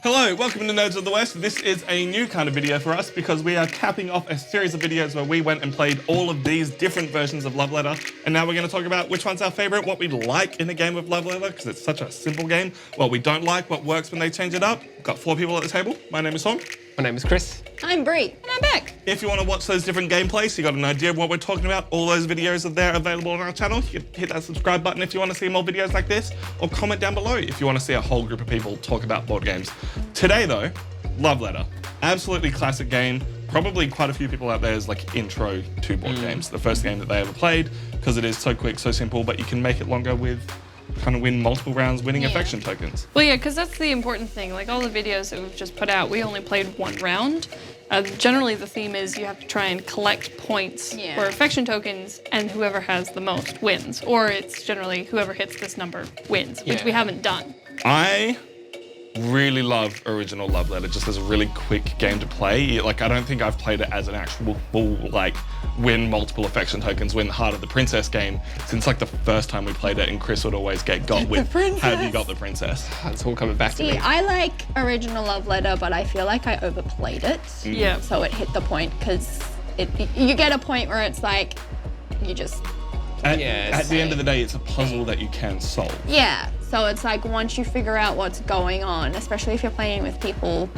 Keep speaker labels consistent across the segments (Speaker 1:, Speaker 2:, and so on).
Speaker 1: Hello, welcome to Nerds of the West. This is a new kind of video for us because we are capping off a series of videos where we went and played all of these different versions of Love Letter, and now we're going to talk about which one's our favorite, what we like in a game of Love Letter, because it's such a simple game, what we don't like, what works when they change it up. We've got 4 people at the table. My name is Tom.
Speaker 2: My name is Chris.
Speaker 3: I'm Brie, and I'm Beck.
Speaker 1: If you want to watch those different gameplays, so you got an idea of what we're talking about, all those videos are there available on our channel. You can hit that subscribe button if you want to see more videos like this, or comment down below if you want to see a whole group of people talk about board games. Today though, Love Letter. Absolutely classic game. Probably quite a few people out there's like intro to board games. The first game that they ever played, because it is so quick, so simple, but you can make it longer with kind of win multiple rounds winning affection tokens.
Speaker 4: Well, yeah, because that's the important thing. Like all the videos that we've just put out, we only played 1 round. Generally, the theme is you have to try and collect points or affection tokens, and whoever has the most wins. Or it's generally whoever hits this number wins, which we haven't done.
Speaker 1: I really love original Love Letter just as a really quick game to play. Like, I don't think I've played it as an actual full, like, win multiple affection tokens, win the Heart of the Princess game since like the first time we played it, and Chris would always get got with, have you got the princess?
Speaker 2: It's all coming back to me.
Speaker 3: I like original Love Letter, but I feel like I overplayed it.
Speaker 4: Yeah.
Speaker 3: So it hit the point, because you get a point where it's like, you just...
Speaker 1: At the end of the day, it's a puzzle that you can solve.
Speaker 3: Yeah, so it's like once you figure out what's going on, especially if you're playing with people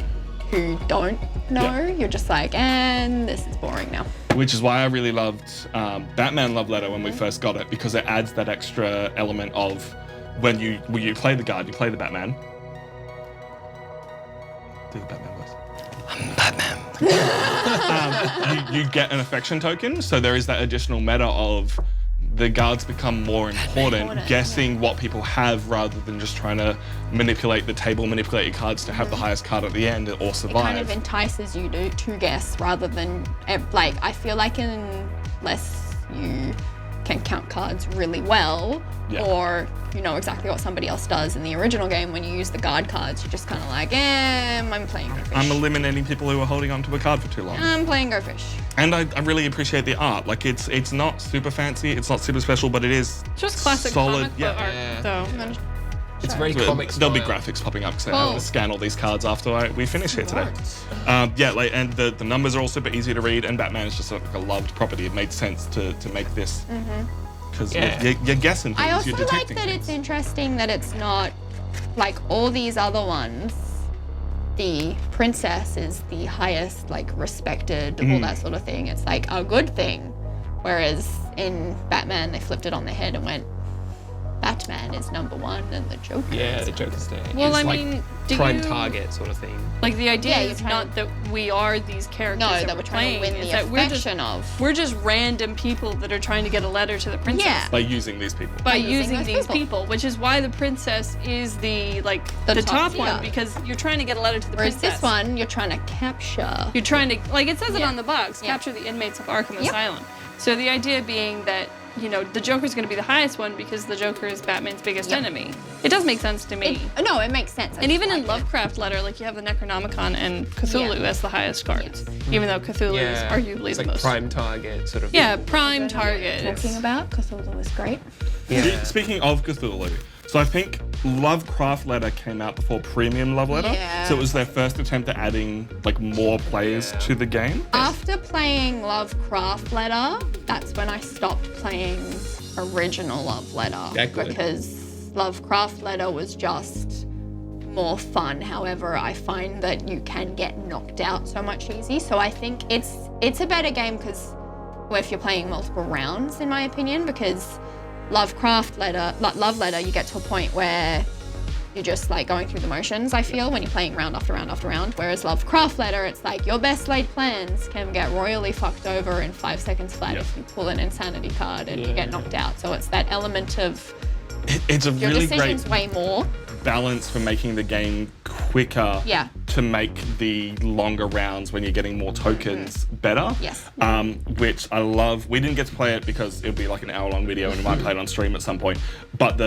Speaker 3: who don't know, you're just like, and this is boring now.
Speaker 1: Which is why I really loved Batman Love Letter when we first got it, because it adds that extra element of when you play the guard, you play the Batman. Do the Batman voice. I'm Batman. You get an affection token, so there is that additional meta of the guards become more important, guessing what people have rather than just trying to manipulate the table, manipulate your cards to have the highest card at the end or survive.
Speaker 3: It kind of entices you to guess rather than, like, I feel like unless you can count cards really well or you know exactly what somebody else does in the original game, when you use the guard cards, you're just kind of like, I'm playing Go Fish.
Speaker 1: I'm eliminating people who are holding on to a card for too long.
Speaker 3: I'm playing Go Fish.
Speaker 1: And I really appreciate the art. Like, it's not super fancy, it's not super special, but it is
Speaker 4: Just classic
Speaker 1: solid.
Speaker 4: comic book art, though.
Speaker 2: It's very comic style.
Speaker 1: There'll be graphics popping up because I have to scan all these cards after we finish here today. And the numbers are all super easy to read, and Batman is just like a loved property. It made sense to make this. Because you're guessing things,
Speaker 3: I also
Speaker 1: you're
Speaker 3: like
Speaker 1: detecting
Speaker 3: that
Speaker 1: things.
Speaker 3: it's interesting that it's not like all these other ones. The princess is the highest, like, respected, all that sort of thing. It's like a good thing. Whereas in Batman, they flipped it on their head and went, Batman is #1 and the Joker.
Speaker 2: Yeah, the Joker's there.
Speaker 4: Well,
Speaker 2: it's
Speaker 4: I
Speaker 2: like
Speaker 4: mean,
Speaker 2: prime target sort of thing.
Speaker 4: Like, the idea
Speaker 3: you're
Speaker 4: is
Speaker 3: trying
Speaker 4: not that we are these characters
Speaker 3: that we're trying to win the affection of.
Speaker 4: We're just random people that are trying to get a letter to the princess.
Speaker 3: Yeah.
Speaker 1: By using these people.
Speaker 4: By
Speaker 3: using
Speaker 4: using
Speaker 3: those
Speaker 4: these people, which is why the princess is the
Speaker 3: The
Speaker 4: top
Speaker 3: top
Speaker 4: one,
Speaker 3: tier.
Speaker 4: because you're trying to get a letter to the
Speaker 3: Whereas
Speaker 4: princess.
Speaker 3: this one, you're trying to capture.
Speaker 4: You're trying to, like, it says it on the box,
Speaker 3: Yeah.
Speaker 4: capture the inmates of Arkham Asylum. So the idea being that, you know, the Joker's going to be the highest one because the Joker is Batman's biggest enemy. It does make sense to me.
Speaker 3: No, it makes sense.
Speaker 4: And even in Lovecraft Letter, like, you have the Necronomicon and Cthulhu as the highest cards, even though Cthulhu is arguably
Speaker 2: it's
Speaker 4: the
Speaker 2: like
Speaker 4: most.
Speaker 2: prime target sort of.
Speaker 4: Yeah, prime target.
Speaker 3: talking about Cthulhu was great.
Speaker 2: Yeah.
Speaker 1: Speaking of Cthulhu, so I think Lovecraft Letter came out before Premium Love Letter.
Speaker 3: Yeah.
Speaker 1: So it was their first attempt at adding like more players to the game.
Speaker 3: After playing Lovecraft Letter, that's when I stopped playing original Love Letter.
Speaker 2: Good.
Speaker 3: Because Lovecraft Letter was just more fun. However, I find that you can get knocked out so much easy. So I think it's a better game because if you're playing multiple rounds, in my opinion, because Love Letter, you get to a point where you're just like going through the motions, I feel, when you're playing round after round after round. Whereas Lovecraft Letter, it's like your best laid plans can get royally fucked over in 5 seconds flat if you pull an insanity card and you get knocked out. So it's that element of
Speaker 1: It's a
Speaker 3: your
Speaker 1: really
Speaker 3: decisions
Speaker 1: great
Speaker 3: way more.
Speaker 1: balance for making the game quicker to make the longer rounds when you're getting more tokens better.
Speaker 3: Yes.
Speaker 1: Which I love. We didn't get to play it because it would be like an hour-long video and we might play it on stream at some point. But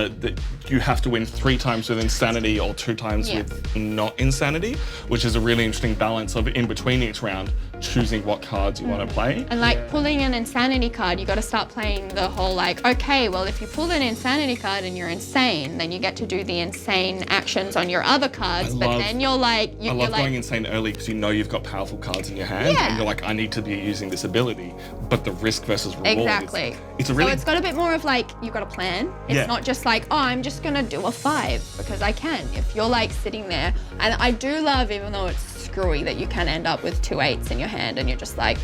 Speaker 1: you have to win 3 times with insanity or 2 times with not insanity, which is a really interesting balance of in between each round, choosing what cards you want to play.
Speaker 3: And like pulling an insanity card, you got to start playing the whole like, okay, well if you pull an insanity card and you're insane, then you get to do the insane actions on your other cards. But then you're like,
Speaker 1: I love going insane early because you know you've got powerful cards in your hand, and you're like, I need to be using this ability. But the risk versus reward.
Speaker 3: Exactly.
Speaker 1: It's a really.
Speaker 3: So it's got a bit more of like, you've got a plan. It's not just like, oh, I'm just gonna do a 5 because I can. If you're like sitting there, and I do love, even though it's screwy, that you can end up with 2 8s in your hand and you're just like,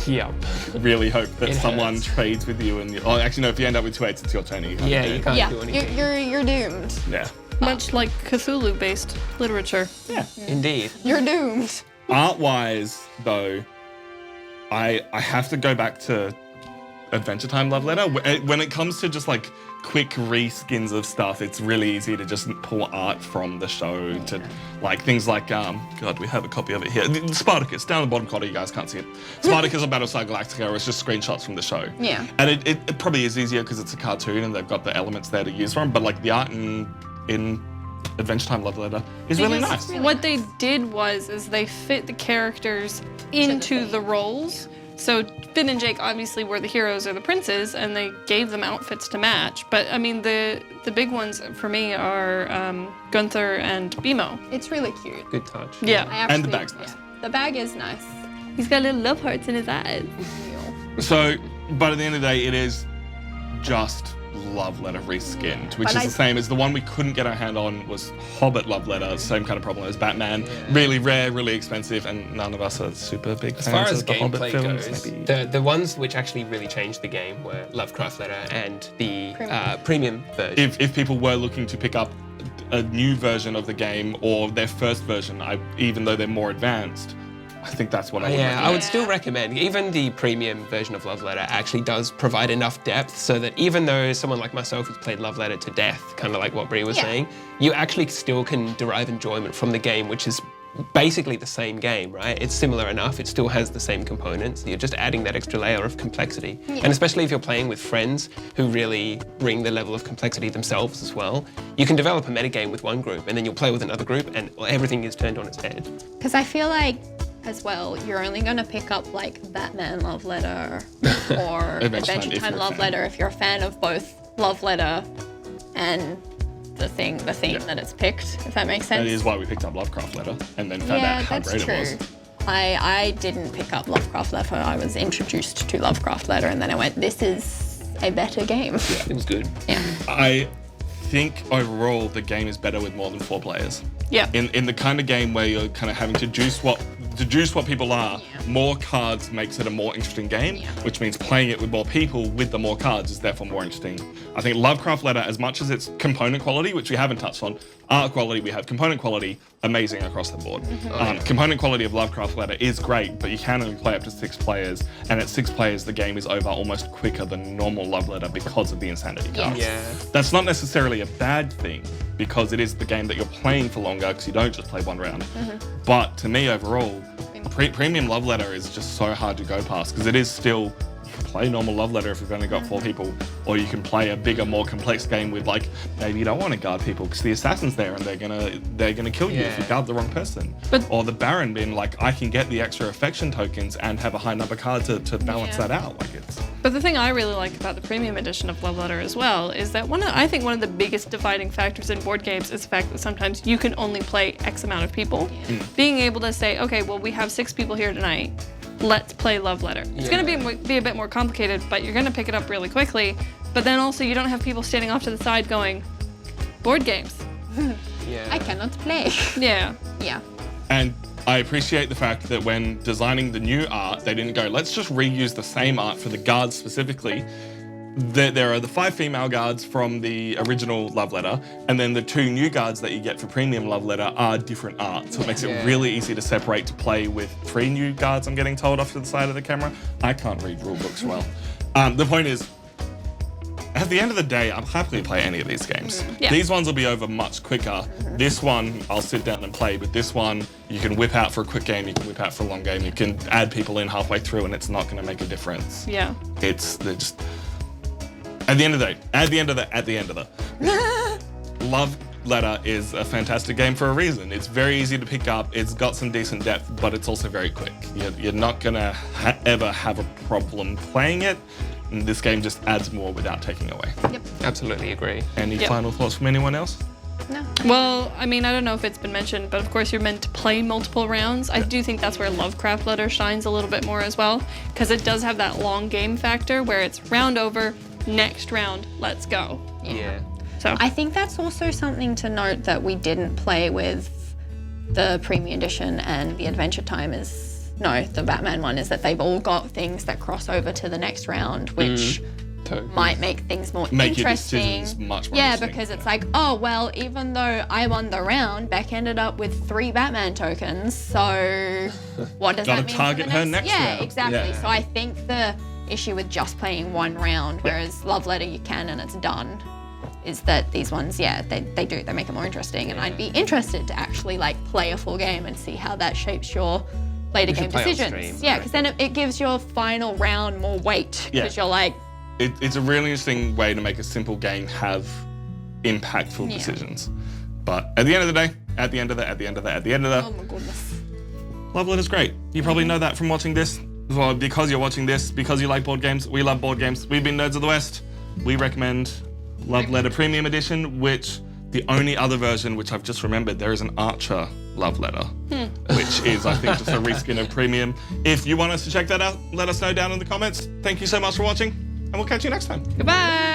Speaker 2: Yeah.
Speaker 1: really hope that someone
Speaker 2: hurts.
Speaker 1: trades with you and oh, actually no, if you end up with 2 8s, it's your turn. You can't
Speaker 2: Yeah,
Speaker 1: do
Speaker 2: you
Speaker 1: it.
Speaker 2: can't do anything.
Speaker 3: you're doomed.
Speaker 1: Yeah.
Speaker 4: Much like Cthulhu-based literature.
Speaker 1: Yeah.
Speaker 2: Indeed.
Speaker 3: You're doomed.
Speaker 1: Art-wise, though, I have to go back to Adventure Time Love Letter. When it comes to just like quick reskins of stuff, it's really easy to just pull art from the show to like things like, God, we have a copy of it here. Spartacus, down the bottom corner, you guys can't see it. Spartacus or Battlestar Galactica, it's just screenshots from the show.
Speaker 3: Yeah.
Speaker 1: And it probably is easier because it's a cartoon and they've got the elements there to use from, but like the art in Adventure Time Love Letter is really nice.
Speaker 4: What they did is they fit the characters into the roles. So Finn and Jake obviously were the heroes or the princes, and they gave them outfits to match. But I mean, the big ones for me are Gunther and Bimo.
Speaker 3: It's really cute.
Speaker 2: Good touch.
Speaker 4: Yeah.
Speaker 1: And the bag's nice.
Speaker 3: The bag is nice.
Speaker 4: He's got little love hearts in his eyes.
Speaker 1: So, but at the end of the day, it is just Love Letter reskinned, which
Speaker 3: But
Speaker 1: is the same as the one we couldn't get our hand on was Hobbit Love Letter, same kind of problem as Batman. Really rare, really expensive, and none of us are super big
Speaker 2: As far
Speaker 1: fans
Speaker 2: as
Speaker 1: of the Hobbit
Speaker 2: gameplay
Speaker 1: films.
Speaker 2: goes,
Speaker 1: Maybe.
Speaker 2: the ones which actually really changed the game were Lovecraft Letter and the premium version.
Speaker 1: If people were looking to pick up a new version of the game or their first version, even though they're more advanced, I think that's what I would recommend.
Speaker 2: I would still recommend. Even the premium version of Love Letter actually does provide enough depth so that even though someone like myself has played Love Letter to death, kind of like what Brie was saying, you actually still can derive enjoyment from the game, which is basically the same game, right? It's similar enough. It still has the same components. You're just adding that extra layer of complexity. And especially if you're playing with friends who really bring the level of complexity themselves as well, you can develop a metagame with one group and then you'll play with another group and everything is turned on its head.
Speaker 3: Because I feel like, as well, you're only going to pick up like Batman Love Letter or Adventure Time Love Letter if you're a fan of both Love Letter and the theme that it's picked, if that makes sense.
Speaker 1: That is why we picked up Lovecraft Letter and then found out how great it was.
Speaker 3: I didn't pick up Lovecraft Letter. I was introduced to Lovecraft Letter and then I went, this is a better game.
Speaker 2: Yeah, it was good.
Speaker 3: Yeah.
Speaker 1: I think overall the game is better with more than 4 players.
Speaker 4: Yeah.
Speaker 1: In the kind of game where you're kind of having to juice what people are, more cards makes it a more interesting game, which means playing it with more people with the more cards is therefore more interesting. I think Lovecraft Letter, as much as its component quality, which we haven't touched on, art quality, we have component quality, amazing across the board. Component quality of Lovecraft Letter is great, but you can only play up to 6 players, and at 6 players the game is over almost quicker than normal Love Letter because of the insanity cards.
Speaker 2: Yeah.
Speaker 1: That's not necessarily a bad thing, because it is the game that you're playing for longer because you don't just play one round. But to me overall, Premium Love Letter is just so hard to go past because it is still, you can play normal Love Letter if you've only got 4 people, or you can play a bigger, more complex game with like, maybe you don't want to guard people because the assassin's there and they're gonna kill you if you guard the wrong person. Or the Baron being like, I can get the extra affection tokens and have a high number card to balance that out. Like it's.
Speaker 4: But the thing I really like about the premium edition of Love Letter as well is that I think one of the biggest dividing factors in board games is the fact that sometimes you can only play X amount of people. Being able to say, okay, well, we have 6 people here tonight. Let's play Love Letter. It's going to be a bit more complicated, but you're going to pick it up really quickly. But then also you don't have people standing off to the side going, board games.
Speaker 3: I cannot play.
Speaker 4: Yeah.
Speaker 3: Yeah.
Speaker 1: And I appreciate the fact that when designing the new art, they didn't go, let's just reuse the same art for the guards specifically. There are the 5 female guards from the original Love Letter, and then the 2 new guards that you get for Premium Love Letter are different art. So it makes it really easy to separate to play with 3 new guards, I'm getting told off to the side of the camera. I can't read rule books well. The point is, at the end of the day, I'll happily play any of these games.
Speaker 4: Yeah.
Speaker 1: These ones will be over much quicker. This one, I'll sit down and play, but this one, you can whip out for a quick game, you can whip out for a long game, you can add people in halfway through and it's not gonna make a difference.
Speaker 4: Yeah.
Speaker 1: They're just, at the end of the day, Love Letter is a fantastic game for a reason. It's very easy to pick up, it's got some decent depth, but it's also very quick. You're not gonna ever have a problem playing it. And this game just adds more without taking away.
Speaker 3: Yep.
Speaker 2: Absolutely agree.
Speaker 1: Any
Speaker 4: Yep.
Speaker 1: final thoughts from anyone else?
Speaker 3: No.
Speaker 4: Well, I mean, I don't know if it's been mentioned, but of course you're meant to play multiple rounds. I do think that's where Lovecraft Letter shines a little bit more as well, because it does have that long game factor where it's round over, next round, let's go.
Speaker 2: Yeah.
Speaker 4: So
Speaker 3: I think that's also something to note that we didn't play with the Premium Edition and the Adventure Time the Batman one is that they've all got things that cross over to the next round, which might make things more
Speaker 1: Make your
Speaker 3: interesting.
Speaker 1: decisions much more
Speaker 3: Yeah,
Speaker 1: interesting.
Speaker 3: because it's like, oh, well, even though I won the round, Beck ended up with 3 Batman tokens, so what does
Speaker 1: Gotta
Speaker 3: that mean?
Speaker 1: target
Speaker 3: for the
Speaker 1: her next
Speaker 3: Yeah,
Speaker 1: round.
Speaker 3: exactly.
Speaker 1: Yeah.
Speaker 3: So I think the issue with just playing one round, whereas Love Letter you can and it's done, is that these ones, they make it more interesting. And I'd be interested to actually like play a full game and see how that shapes your later game
Speaker 2: play on
Speaker 3: decisions.
Speaker 2: stream,
Speaker 3: Yeah, because then it gives your final round more weight. Because you're like,
Speaker 1: It's a really interesting way to make a simple game have impactful decisions. But at the end of the day,
Speaker 3: oh my goodness.
Speaker 1: Love Letter's great. You probably know that from watching this. Well, because you're watching this, because you like board games, we love board games. We've been Nerds of the West. We recommend Love Letter Premium Edition, which the only other version, which I've just remembered, there is an Archer Love Letter, which is, I think, just a reskin of Premium. If you want us to check that out, let us know down in the comments. Thank you so much for watching, and we'll catch you next time.
Speaker 4: goodbye.